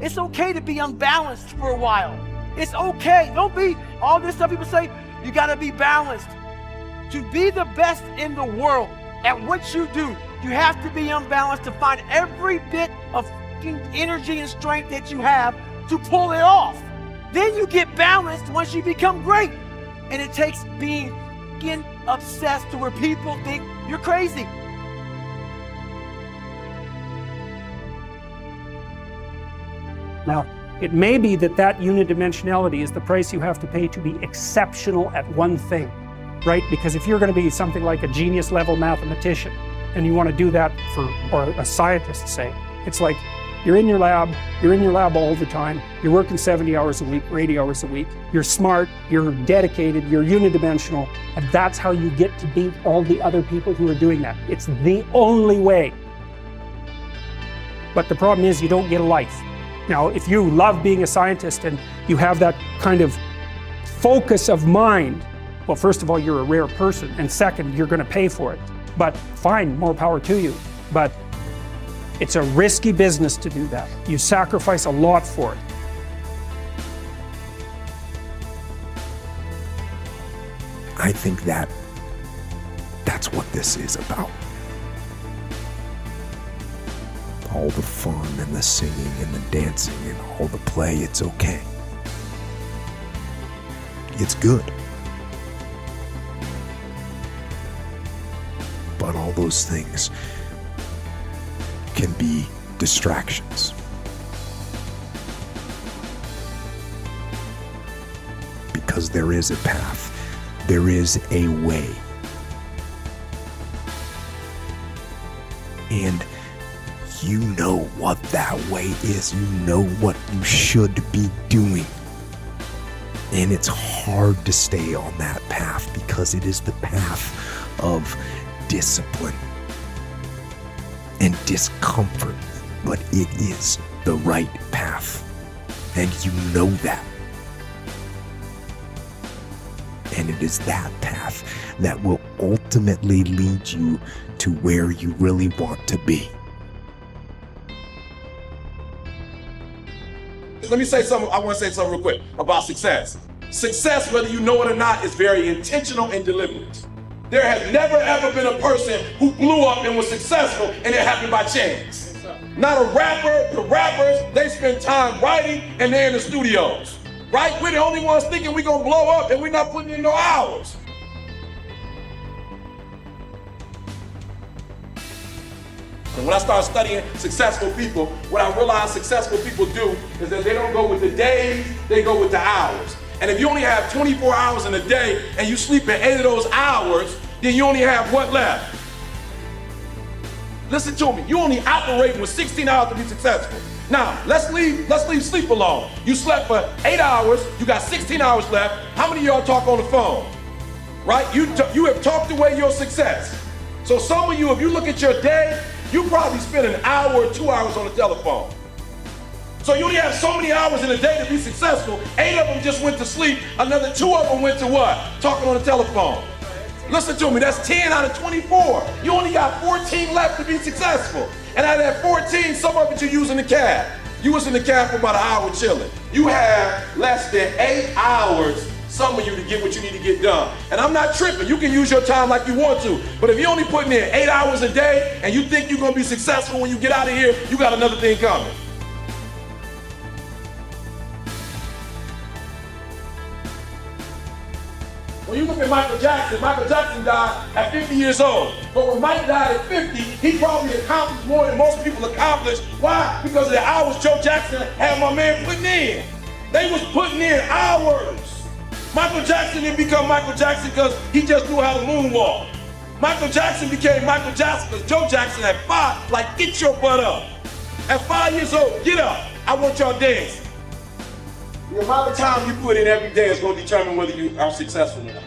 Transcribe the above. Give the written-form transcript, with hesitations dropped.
It's okay to be unbalanced for a while. It's okay. Don't be all this stuff people say, you gotta be balanced. To be the best in the world at what you do, you have to be unbalanced to find every bit of energy and strength that you have to pull it off. Then you get balanced once you become great. And it takes being obsessed to where people think you're crazy. Now, it may be that unidimensionality is the price you have to pay to be exceptional at one thing, right? Because if you're going to be something like a genius level mathematician and you want to do that or a scientist, say, it's like you're in your lab all the time, you're working 70 hours a week or 80 hours a week, you're smart, you're dedicated, you're unidimensional, and that's how you get to beat all the other people who are doing that. It's the only way. But the problem is you don't get a life. Now, if you love being a scientist and you have that kind of focus of mind, well, first of all, you're a rare person, and second, you're going to pay for it. But fine, more power to you. But it's a risky business to do that. You sacrifice a lot for it. I think that's what this is about. All the fun and the singing and the dancing and all the play, it's okay. It's good. But all those things can be distractions. Because there is a path, there is a way. And you know what that way is. You know what you should be doing. And it's hard to stay on that path because it is the path of discipline and discomfort. But it is the right path. And you know that. And it is that path that will ultimately lead you to where you really want to be. Let me say something, I want to say something real quick about success. Success, whether you know it or not, is very intentional and deliberate. There has never ever been a person who blew up and was successful and it happened by chance. Not a rapper. The rappers, they spend time writing and they're in the studios. Right? We're the only ones thinking we're gonna blow up and we're not putting in no hours. And when I started studying successful people, what I realized successful people do is that they don't go with the days, they go with the hours. And if you only have 24 hours in a day and you sleep in 8 of those hours, then you only have what left? Listen to me, you only operate with 16 hours to be successful. Now, let's leave sleep alone. You slept for 8 hours, you got 16 hours left. How many of y'all talk on the phone? Right? You have talked away your success. So some of you, if you look at your day, you probably spend an hour or 2 hours on the telephone. So you only have so many hours in a day to be successful. 8 of them just went to sleep. Another 2 of them went to what? Talking on the telephone. Listen to me, that's 10 out of 24. You only got 14 left to be successful. And out of that 14, some of it you're using the cab. You was in the cab for about an hour chilling. You have less than 8 hours, some of you, to get what you need to get done. And I'm not tripping, you can use your time like you want to. But if you're only putting in 8 hours a day and you think you're gonna be successful when you get out of here, you got another thing coming. When you look at Michael Jackson died at 50 years old. But when Mike died at 50, he probably accomplished more than most people accomplished. Why? Because of the hours Joe Jackson had my man putting in. They was putting in hours. Michael Jackson didn't become Michael Jackson because he just knew how to moonwalk. Michael Jackson became Michael Jackson because Joe Jackson at 5, like, get your butt up. At 5 years old, get up. I want y'all dancing. The amount of time you put in every day is going to determine whether you are successful or not.